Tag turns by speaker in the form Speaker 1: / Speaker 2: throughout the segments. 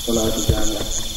Speaker 1: صلاة الجامعة.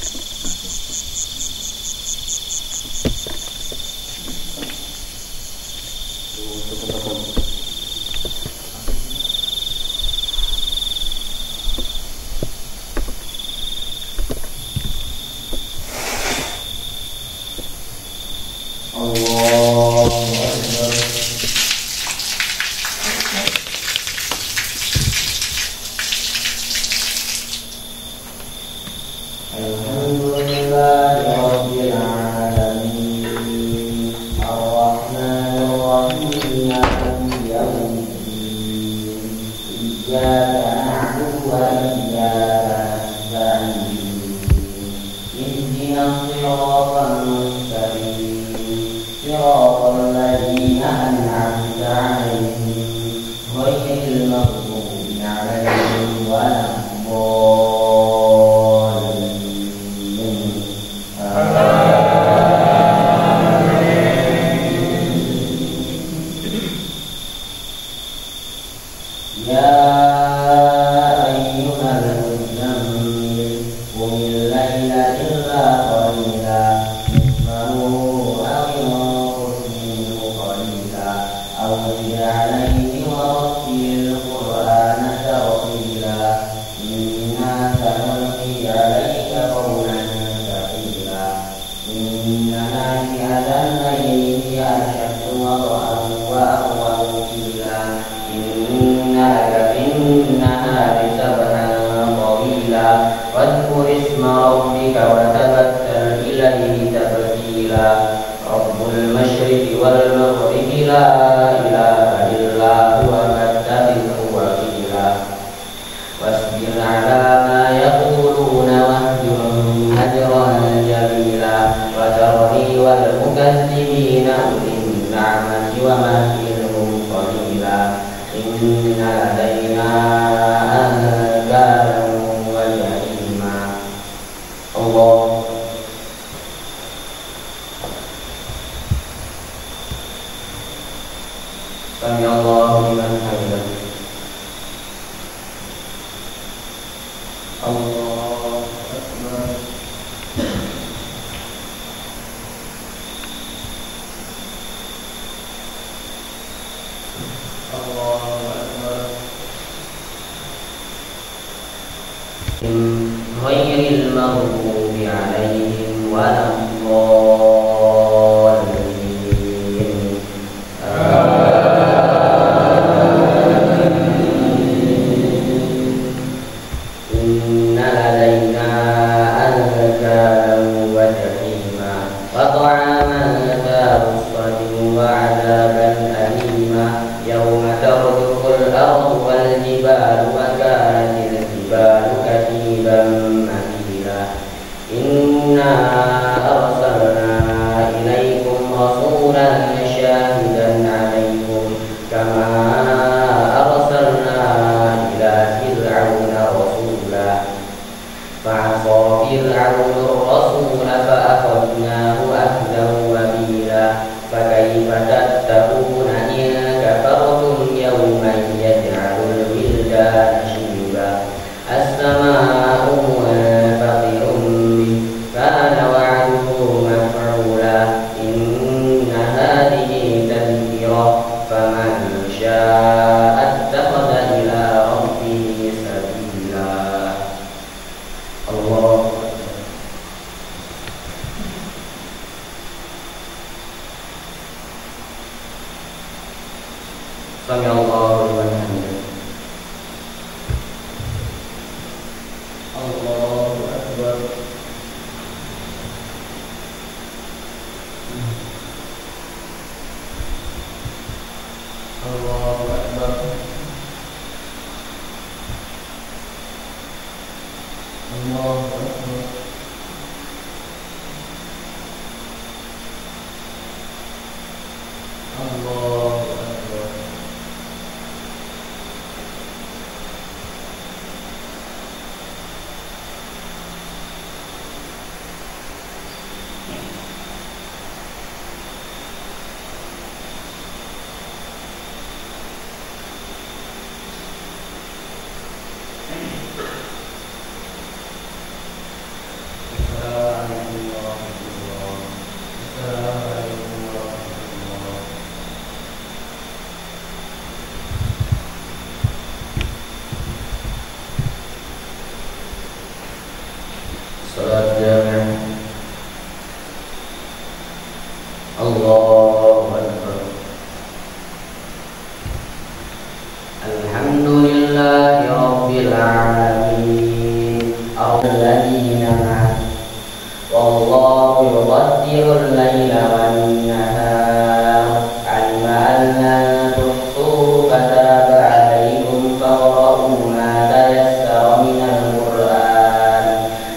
Speaker 1: أن لن تحصوا فتاب عليكم فاقرؤوا ما تيسر من القرآن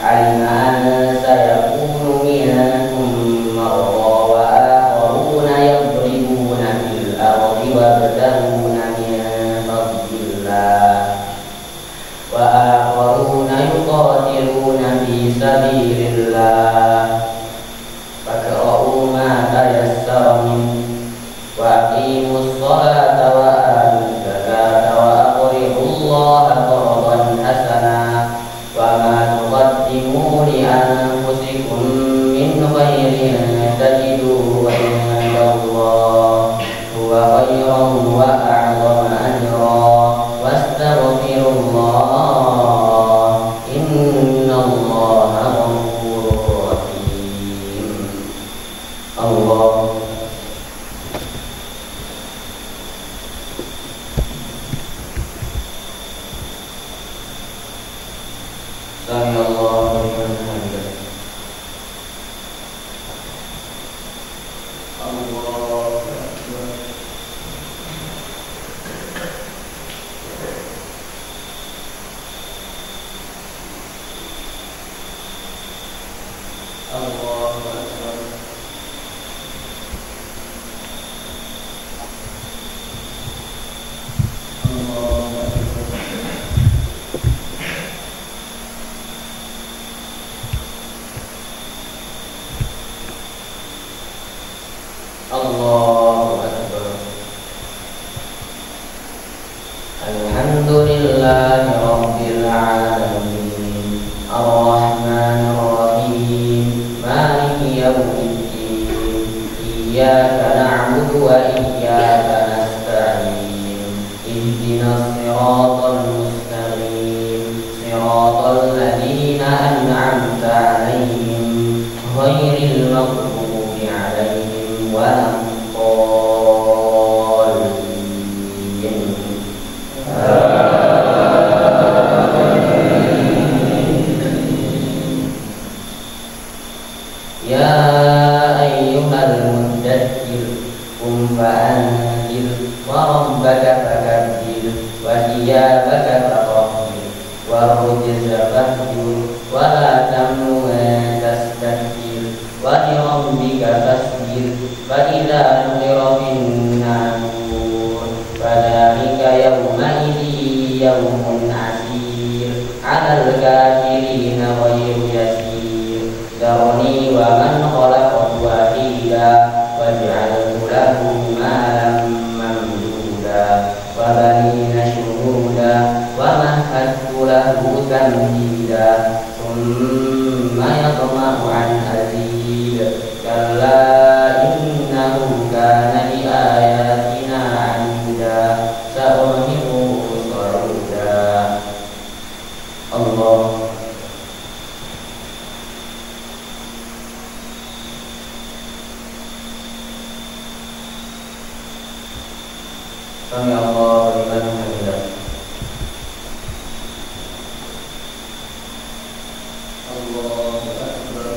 Speaker 1: علم أن سيكون منكم مرضى وآخرون يضربون في الأرض يبتغون من فضل الله وآخرون يقاتلون في سبيل الله فاقرؤوا ما تيسر منه وأقيموا الصلاة وآتوا الزكاة وأقرضوا الله قرضا حسنا وما تقدموا لأنفسكم من خير تجدوه عند الله هو خيرا وأعظم أجرا واستغفروا الله إن الله غفور رحيم. الله سمع الله لمن حمده. الله أكبر. الله أكبر. الله أكبر. الله أكبر. الحمد لله رب العالمين الرحمن الرحيم مالك يوم الدين إياك نعبد وإياك نستعين اهدنا الصراط المستقيم صراط الذين أنعمت عليهم غير المغضوب عليهم ولا الضالين. يا أيها المدثر قم فأنذر وربك فكبر وثيابك فطهر والرجز فاهجر ولا تمنن تستكبر ولربك فاصبر فإذا نقر في الناقور فذلك يومئذ يوم عسير على الكافرين غير يسير ذرني ومن خلقت وحيدا وجعلت له مالا ممدودا وبنين شهودا ومهدت له تمهيدا ثم يطمع أن أزيد كلا إنه كان لآياتنا عنيدا سأرهقه صعودا. الله سمع الله لمن حمده. الله أكبر.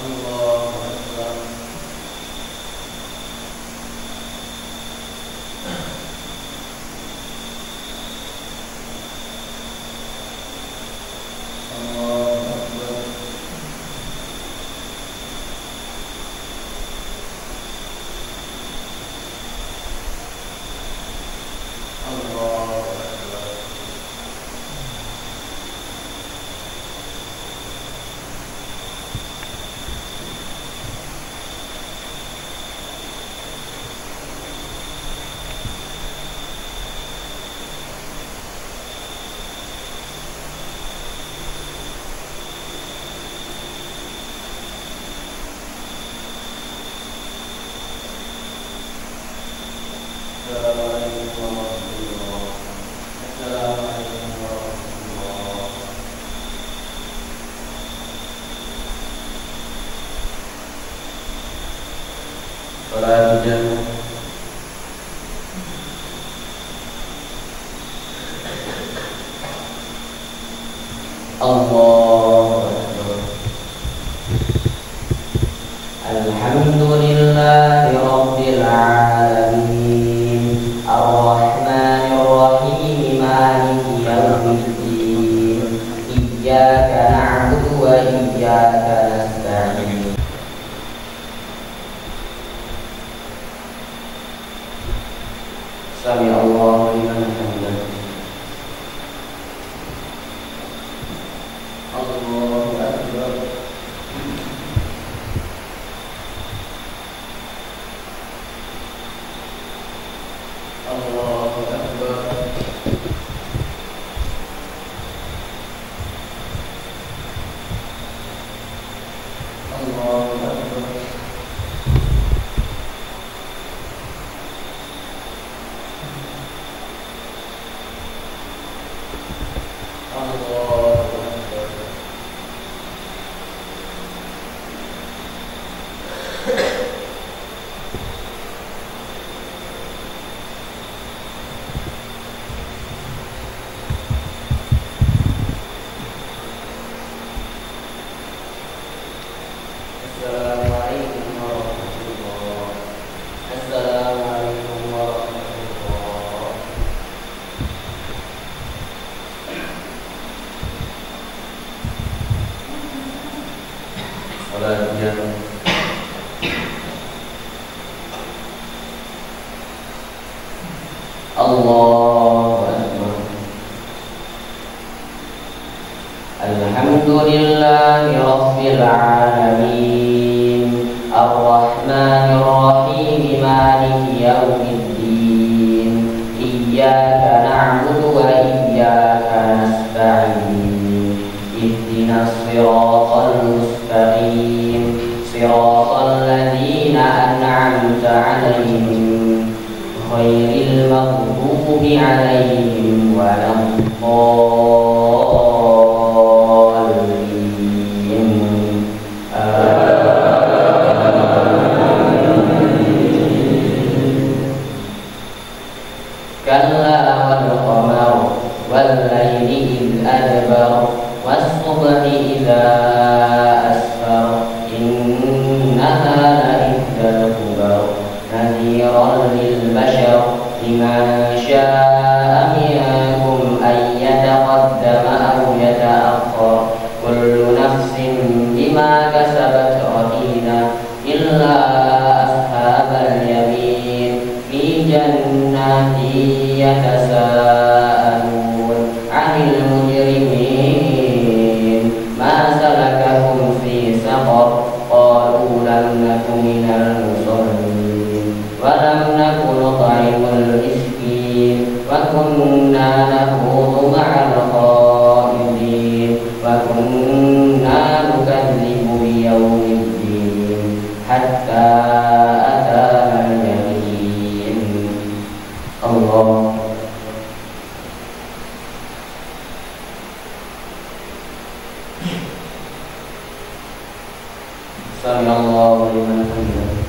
Speaker 1: الله أكبر. Salat jannah. Allahu Akbar. Alhamdulillahi Rabbil Alamin, Ar-Rahmanir Rahim, Maliki Yawmiddin, Iyyaka na'budu wa iyyaka nasta'in. Sami Allahu liman hamidah. Allahu Akbar. Allahu Akbar. Allahu Akbar. Assalamualaikum warahmatullahi. Assalamualaikum warahmatullahi. Salat jam. Allahu Akbar. Alhamdulillahi Rabbil Alamin, Ar-Rahmanir Rahim, Maliki Yawmiddin, Iyyaka na'budu wa iyyaka nasta'in. Ihdinas siratal mustaqim, siratal ladzina an'amta 'alaihim, ghairil maghdubi 'alaihim waladdallin. Kalla wal qamar wal layli idh adbar was-subhi idza asfar innaha la'ihdal kubar nadhiran lil bashar liman syaa'a minkum an yataqaddama aw yata'akhkhar kullu nafsin bima kasabat rahina illa ashabal yamin fi jannatin yatasaalun 'anil mujrimin ma salakakum fi saqar qalu lam naku minal musallin wa lam naku nut'imul miskin wa kunna nakhudhu ma'al kha'idin wa kunna nukadzibu biyaumiddin hatta atana al-yaqin. Allah. Sami Allahu liman hamidah.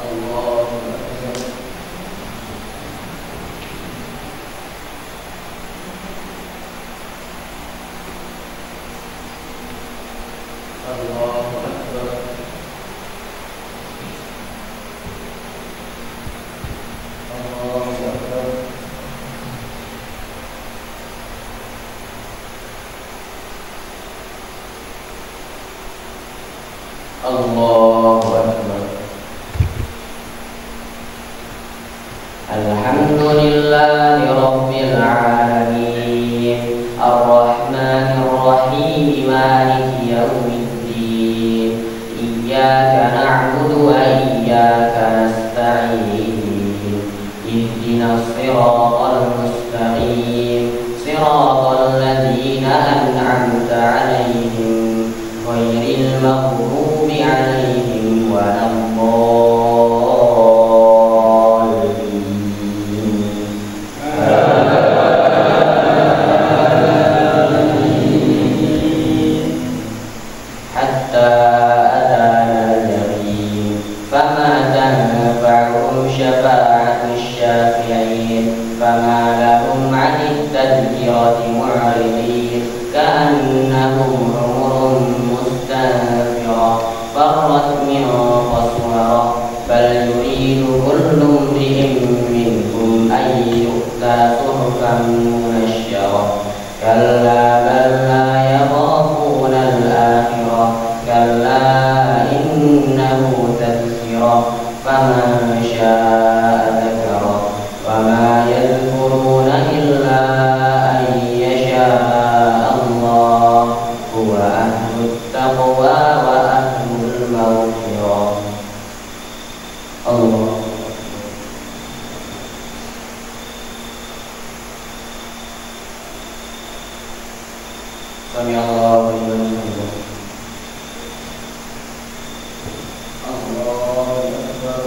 Speaker 1: Allahu Akbar. Allahu Akbar. Allahu Akbar. Allahu Akbar. Alhamdulillahi Rabbil Alamin, Ar-Rahmanir Rahim, Maliki Yawmiddin, Iyyaka na'budu wa iyyaka nasta'in. Ihdinas siratal mustaqim, siratal ladzina an'amta 'alaihim, ghairil maghdubi 'alaihim waladdallin. Hatta atana al-yaqin, fama tanfa'uhum syafa'atus syafi'in, fama lahum التذكرة معرضين كأنهم حمر مستنفرة فرت من قسورة بل يريد كل امرئ منهم أن يؤتى صحفا منشرة كلا بل لا يخافون الآخرة كلا إنه تذكرة فمن شاء ذكره وما يذكرون إلا أن يشاء الله هو أهل التقوى وأهل المغفرة. الله سمع الله لمن حمده. الله أكبر.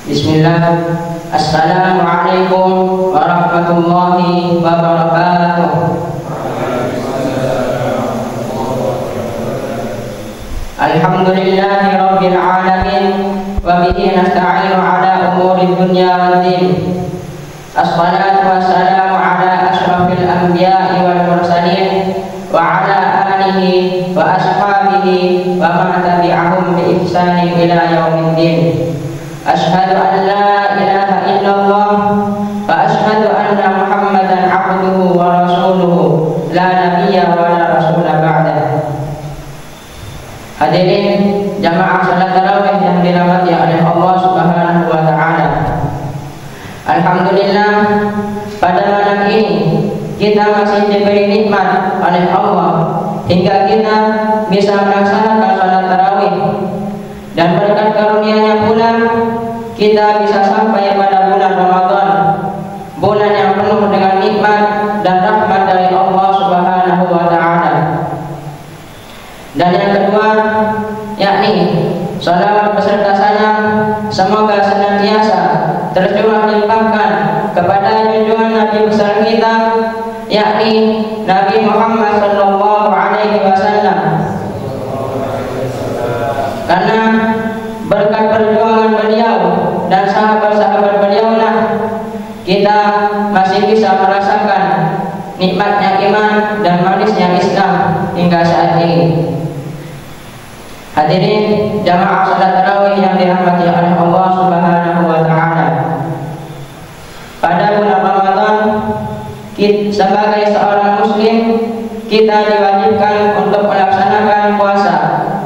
Speaker 1: Bismillah. Assalamualaikum warahmatullahi wabarakatuh. Alhamdulillahi rabbil alamin wa bihi nasta'inu ala umuri dunya wad din. Assalatu wassalamu ala asyrafil anbiya'i wal mursalin wa ala alihi wa ashabihi wa man tabi'ahum bi ihsanin ila yaumiddin. Ashhadu an la ilaha illallah wa ashhadu anna Muhammadan abduhu wa rasuluhu la nabiyya wa la rasula ba'dah. Hadirin jamaah salat tarawih yang dirahmati oleh Allah Subhanahu wa taala. Alhamdulillah, pada malam ini kita masih diberi nikmat oleh Allah hingga kita bisa melaksanakan salat tarawih, dan berkat karunia-Nya pula kita bisa sampai pada bulan Ramadan, bulan yang penuh dengan nikmat dan rahmat dari Allah Subhanahu wa taala. Dan yang kedua, yakni salawat beserta salam semoga senantiasa tercurah limpahkan kepada junjungan Nabi besar kita, yakni Nabi Muhammad sallallahu alaihi wasallam. Karena berkat perjuangan beliau dan sahabat-sahabat beliau lah kita masih bisa merasakan nikmatnya iman dan manisnya Islam hingga saat ini. Hadirin jamaah salat tarawih yang dirahmati oleh Allah Subhanahu wa taala. Pada bulan Ramadan, sebagai seorang muslim kita diwajibkan untuk melaksanakan puasa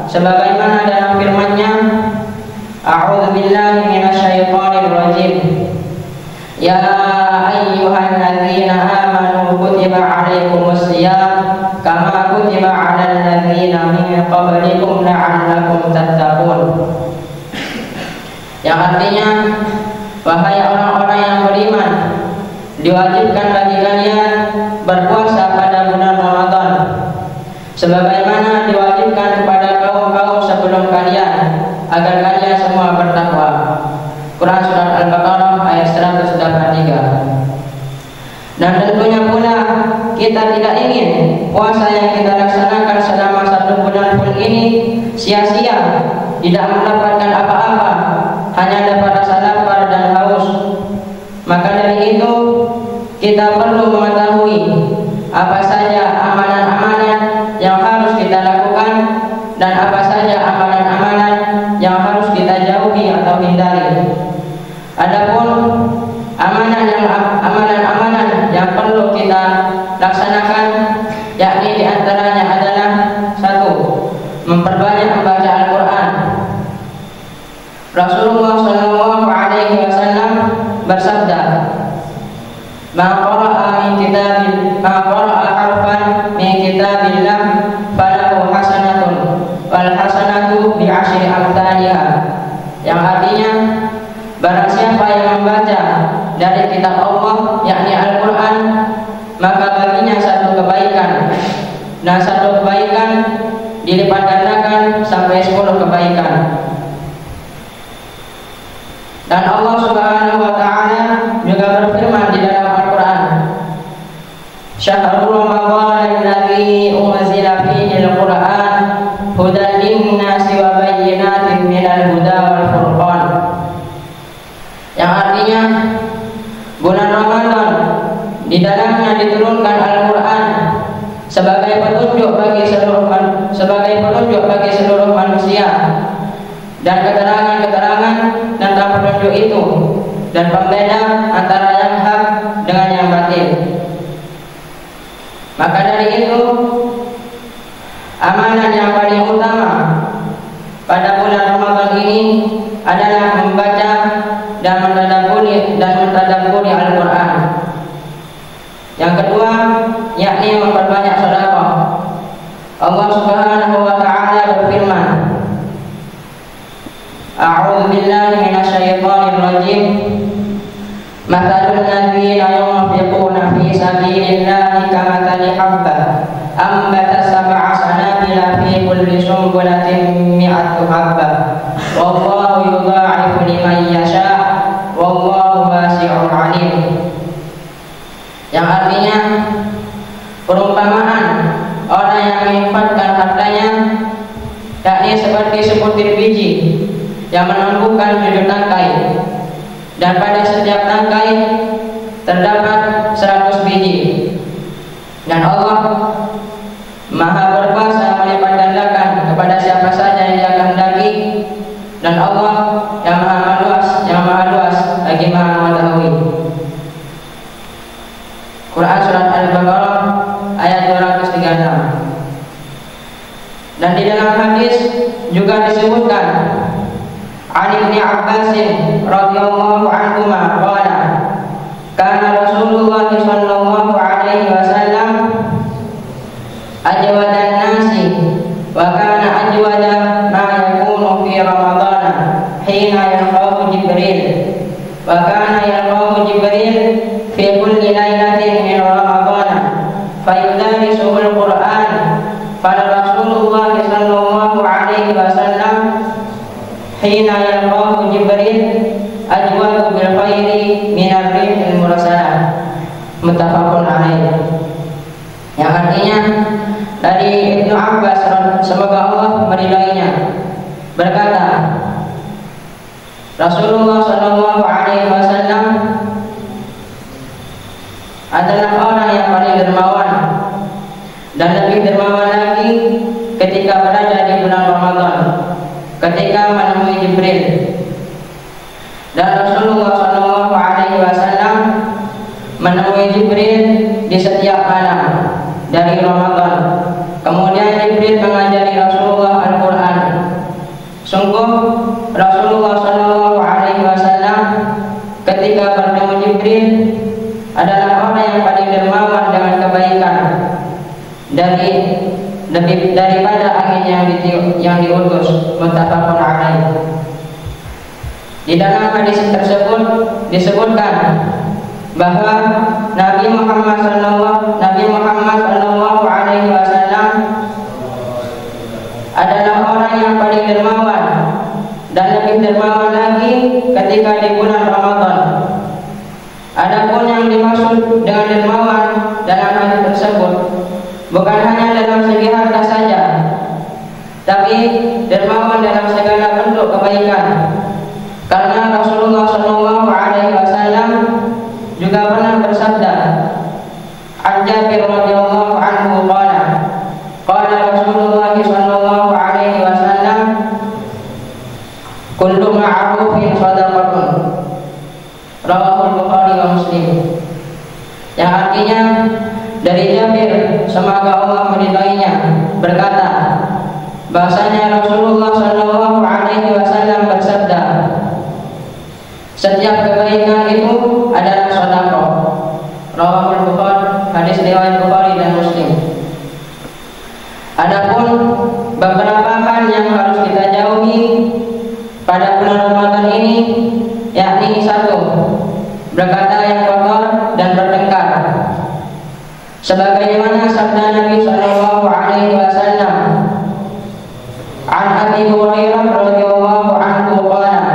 Speaker 1: sebagaimana dalam firman-Nya, A'udzu billahi minasyaitonir rajim. Ya ayyuhalladzina amanu kutiba 'alaikumus shiyam kama kutiba 'alal ladzina min qablikum la'allakum tattaqun. Yang artinya, wahai orang-orang yang beriman, diwajibkan bagi kalian berpuasa pada bulan Ramadan sebagaimana diwajibkan kepada kaum-kaum sebelum kalian, agar kalian semua bertakwa. Quran Surat Al-Baqarah ayat 183. Dan tentunya pula kita tidak ingin puasa yang kita laksanakan selama 1 bulan full ini sia-sia, tidak mendapatkan apa-apa, hanya dapat rasa lapar dan haus. Maka dari itu kita perlu mengetahui apa saja amalan-amalan yang harus kita lakukan dan apa saja amalan-amalan yang harus kita jauhi atau hindari. Adapun amalan-amalan yang perlu kita laksanakan, yakni diantaranya adalah: 1. Memperbanyak membaca Al-Quran. Rasulullah SAW bersabda, "Man qara'a harfan min kitabillah falahu hasanatun wal hasanatu bi'asyri amthaliha." Yang artinya, barang siapa yang membaca dari kitab Allah, yakni Al-Quran, maka baginya satu kebaikan, dan satu kebaikan dilipat gandakan sampai 10 kebaikan. Dan Allah Subhanahu wa Ta'ala juga berfirman di dalam Al-Quran, "Syahrul Ramadan alladzi unzila fihi al-Quran hudan lin-nasi wa bayyinatin minal huda wal furqan." Yang artinya, bulan Ramadan di dalamnya diturunkan Al-Quran sebagai petunjuk bagi seluruh manusia, dan keterangan-keterangan tentang petunjuk itu, dan pembeda antara yang hak dengan yang batil. Maka dari itu, amalan yang paling utama pada bulan Ramadan ini adalah membaca dan mentadabburi Al-Quran. Yang kedua, yakni memperbanyak sedekah. Allah Subhanahu wa Ta'ala berfirman, "A'udzu billahi minasyaitonir rajim. Mathalul ladzina yunfiquna fi sabilillahi kamathali habbah ambatat sab'a sanabila fi kulli sunbulatin mi'atu habbah. Wallahu yudha'ifu liman yasha' wallahu wasi'un 'alim." Yang artinya, perumpamaan orang yang menginfakkan hartanya, yakni seperti sebutir biji yang menumbuhkan 7 tangkai, dan pada setiap tangkai terdapat 100 biji. Dan Allah Maha berkuasa melipat gandakan kepada siapa saja yang Dia kehendaki, dan Allah yang Maha luas lagi Maha mengetahui. Quran Surat Al-Baqarah ayat 236. Dan di dalam hadis juga disebutkan, "An Ibnu Abbas radhiyallahu anhuma qala, kana Rasulullah sallallahu alaihi wasallam ajwadan nasi wa kana ajwada ma yakunu fi Ramadan hina yalqahu Jibril wa kana yalqahu Jibril fi kulli lailatin min Ramadan fayudarrisuhu al-Qur'an." Pada Rasulullah sallallahu alaihi wasallam hina yalqahu Jibril ajwadu bil khairi min ar-rihil mursalah. Muttafaqun alaih. Yang artinya, dari Ibnu Abbas, semoga Allah meridainya, berkata, Rasulullah sallallahu alaihi wasallam adalah orang yang paling dermawan, dan lebih dermawan lagi ketika berada di bulan Ramadan, ketika menemui Jibril. Dan Rasulullah sallallahu alaihi wasallam menemui Jibril di setiap malam dari Ramadan. Kemudian Jibril mengajari Rasulullah Al-Quran. Sungguh Rasulullah sallallahu alaihi wasallam ketika bertemu Jibril adalah orang yang paling dermawan dengan kebaikan daripada angin yang diutus. Muttafaqun alaih. Di dalam hadis tersebut disebutkan bahwa Nabi Muhammad sallallahu alaihi wasallam adalah orang yang paling dermawan, dan lebih dermawan lagi ketika di bulan Ramadan. Adapun yang dimaksud dengan dermawan dalam hadis tersebut bukan hanya dalam segi harta saja, tapi lagi dermawan dalam segala bentuk kebaikan. Karena Rasulullah Shallallahu Alaihi Wasallam juga pernah bersabda, An Jabir radhiyallahu anhu qala, qala Rasulullah Shallallahu Alaihi Wasallam, kullu ma'rufin shadaqatun. Rawahul Bukhari wa Muslim. Yang artinya dari Jabir, semoga Allah meridainya, berkata bahasanya Rasulullah Shallallahu Alaihi Wasallam bersabda, setiap kebaikan itu adalah sedekah. Rawahul Bukhari, hadis riwayat Bukhari dan Muslim. Adapun beberapa hal yang harus kita jauhi pada bulan Ramadan ini, yakni satu, berkata yang kotor dan bertengkar. Sebagaimana sabda Nabi Shallallahu Alaihi Wasallam, An Abi Hurairah radhiyallahu anhu qala,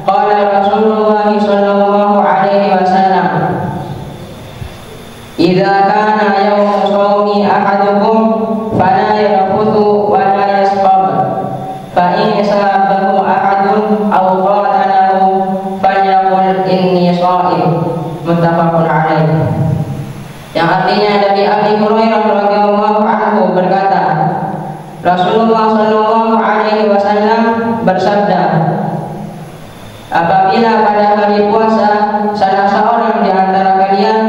Speaker 1: qala Rasulullah Shallallahu Alaihi Wasallam, idza kana yawmu shaumi ahadukum fala yarfuthu wa la yasqab, fa in sabahu ahadun aw qatalahu falyaqul inni sha'im. Muttafaqun alaih. Yang artinya dari Abi Hurairah radhiyallahu anhu berkata, Rasulullah Shallallahu Alaihi Wasallam bersabda, apabila pada hari puasa salah seorang di antara kalian,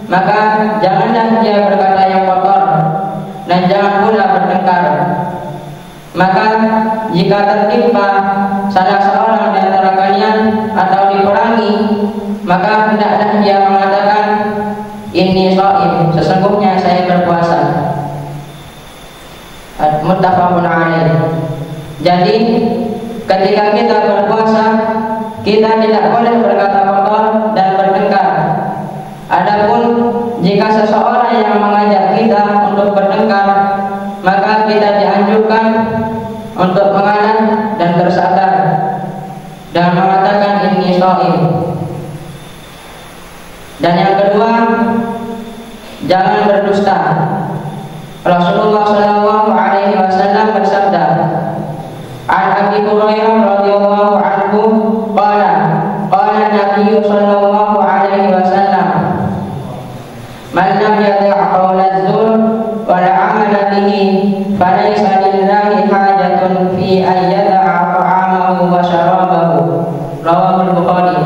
Speaker 1: maka janganlah dia berkata yang kotor dan jangan pula bertengkar. Maka jika tertimpa salah seorang di antara kalian atau diperangi, maka hendaklah dia mengatakan, inni sha'im, sesungguhnya saya berpuasa. Muttafaqun alaih. Jadi ketika kita berpuasa, kita tidak boleh berkata kotor dan bertengkar. Adapun jika seseorang yang mengajak kita untuk bertengkar, maka kita dianjurkan untuk mengalah dan bersabar dan mengatakan inni sha'im. Dan yang kedua, jangan berdusta. Rasulullah Shallallahu Alaihi Wasallam bersabda, An Abi Hurairah radhiyallahu anhu qala, qala Nabi Shallallahu Alaihi Wasallam, man lam yada' qawla az-zur wal 'amala bihi falaysa lillahi hajatun fi an yada'a ta'amahu wa syarabahu. Rawahul Bukhari.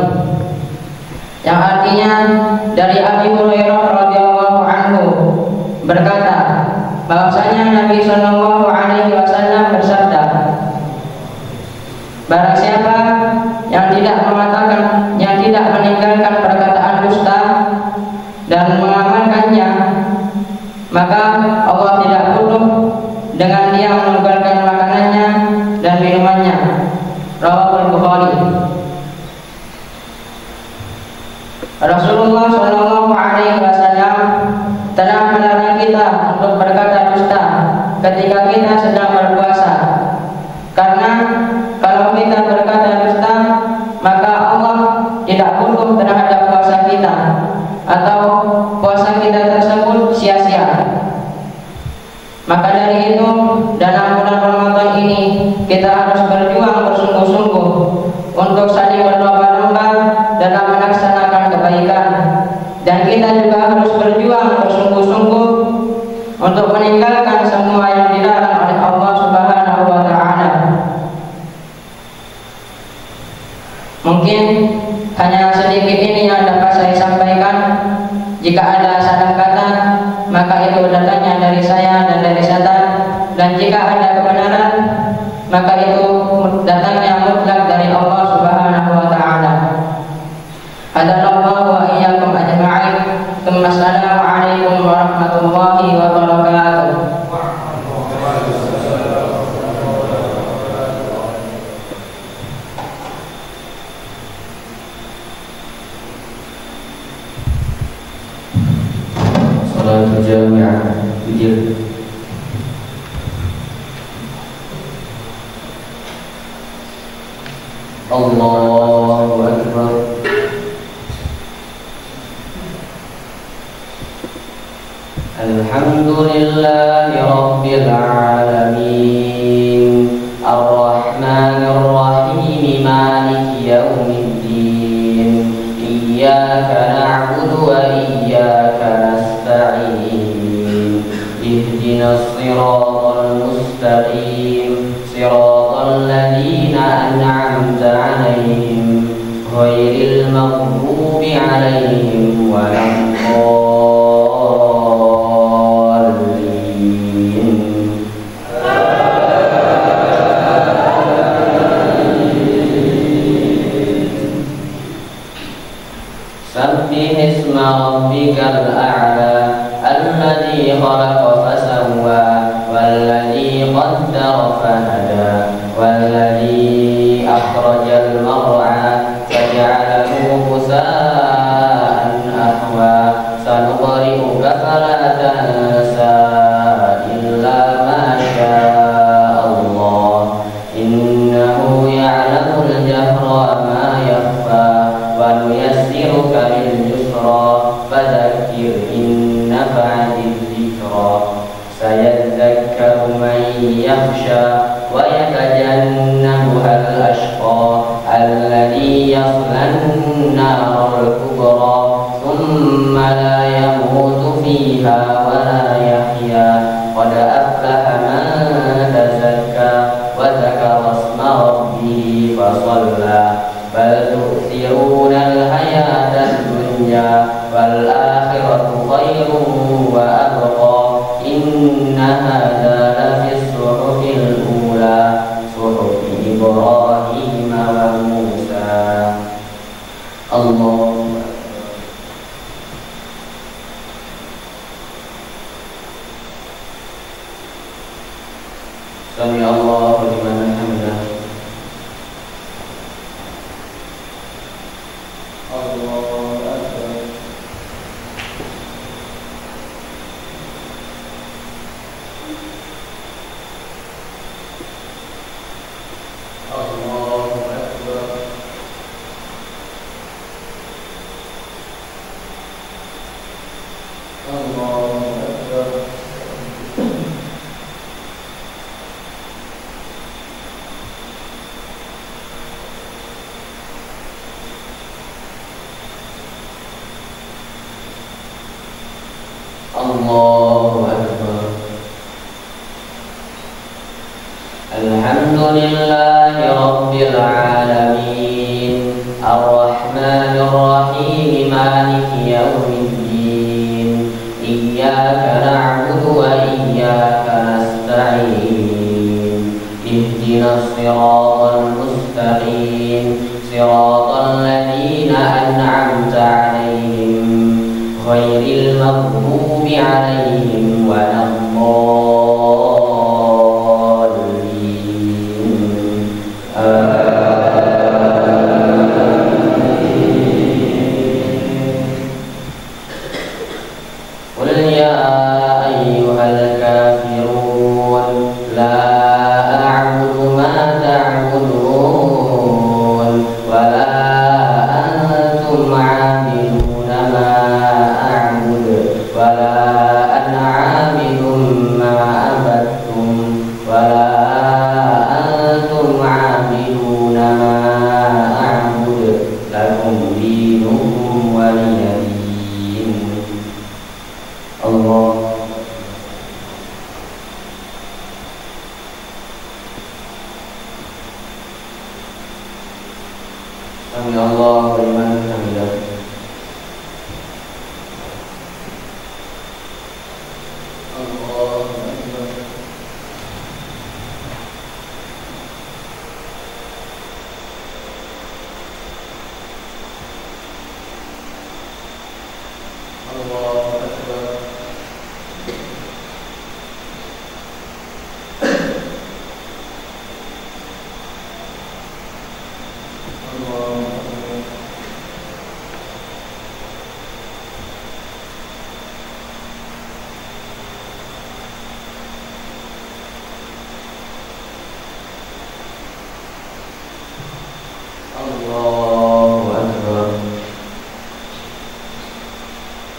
Speaker 1: Yang artinya dari Abi Hurairah radhiyallahu anhu berkata bahwasanya Nabi Shallallahu Alaihi Wasallam bersabda, barang siapa yang tidak mengatakan, yang tidak meninggalkan perkataan dusta dan mengamalkannya, maka Allah tidak butuh dengan dia meninggalkan makanannya dan minumannya. Rawahul Bukhari. Rasulullah Shallallahu Alaihi Wasallam telah melarang kita untuk berkata dusta ketika kita sedang berpuasa, karena kalau kita berkata dusta, maka Allah tidak butuh terhadap puasa kita atau puasa kita tersebut sia-sia. Maka dari itu, dalam bulan Ramadan ini kita harus berjuang bersungguh-sungguh untuk saling berlomba-lomba dalam melaksanakan kebaikan, dan kita juga harus berjuang bersungguh-sungguh untuk meninggalkan semua yang dilarang oleh Allah Subhanahu wa Ta'ala. Mungkin hanya sedikit ini yang dapat saya sampaikan. Jika ada salah kata, maka itu datangnya dari saya dan dari setan, dan jika ada kebenaran, maka itu datangnya mutlak dari Allah Subhanahu wa Ta'ala. Hadanallahu wa iyyakum ajma'in. Assalamu alaikum warahmatullahi wabarakatuh. Salatul jami'ah Fijr. Allahu Akbar. Alhamdulillahi Rabbil Alamin.
Speaker 2: siratal mustaqim siratal ladzina an'amta 'alaihim ghairil maghdubi 'alaihim waladdallin. Sabbih isma rabbikal a'la alladzi khalaqa fasawwa walladzi qaddara fahada walladzi akhrajal mar'a faja'alahu ghusaan ahwa sanuqri'uka fala tansa illa ma syaa Allah innahu ya'lamul jahra wa ma yakhfa wa nuyassiruka lil yusra fadzakkir in nafa'ati dzikra sayadzakkaru man yakhsha wa yatajannabuha al-ashqa alladhi yaslan naral kubra thumma la yamutu fiha wa la yahya qad aflaha man tazakka wa dzakara isma rabbih fa shalla bal tu'thiruna al-hayata ad-dunya wal akhiratu khairun wa abqa inna hadza lafi as-suhufil ula suhufi Ibrahim wa Musa. Allah Sami Allahu liman hamidah. Allahu Akbar. Allahu Akbar. Allahu Akbar. Allahu Akbar. Alhamdulillahi Rabbil Alamin Ar-Rahmanir Rahim Maliki Yawmiddin Iyyaka na'budu wa iyyaka nasta'in Ihdinas siratal mustaqim siratal ladzina an'amta 'alaihim ghairil maghdubi 'alaihim waladdallin. Qul ya ayyuhal kafirun la a'budu ma ta'budun wa la antum 'abiduna ma a'budu wa la ana 'abidun ma abadtum wa la antum 'abiduna ma a'budu lakum dinukum waliya din. Allah. Sami Allahu liman hamidah. Allahu Akbar. Allahu Akbar. Allahu Akbar.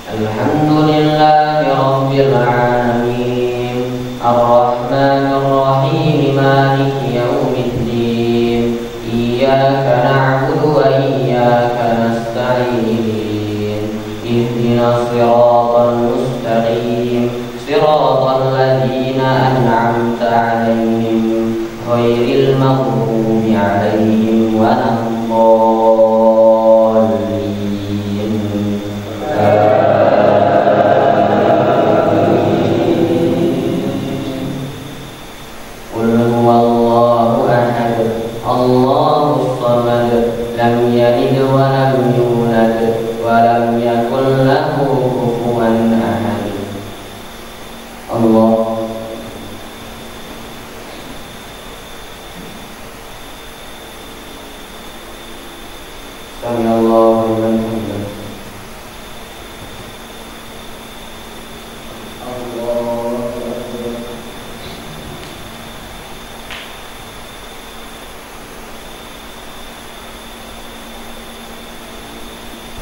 Speaker 2: Alhamdulillahi Rabbil Alamin Ar-Rahmanir Rahim Maliki Yawmiddin Iyyaka na'budu wa iyyaka nasta'in Ihdinas siratal mustaqim siratal ladzina أنعمت عليهم غير المغضوب عليهم ولا الضالين. قل هو الله أحد الله الصمد لم يلد ولم يولد ولم يكن له كفوا أحد. Allah. Sami Allahu liman hamidah. Allahu Akbar.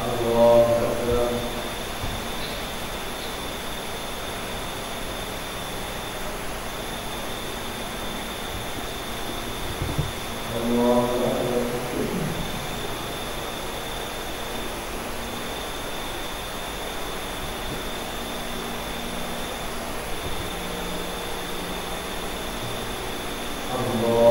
Speaker 2: Allahu Akbar. Allah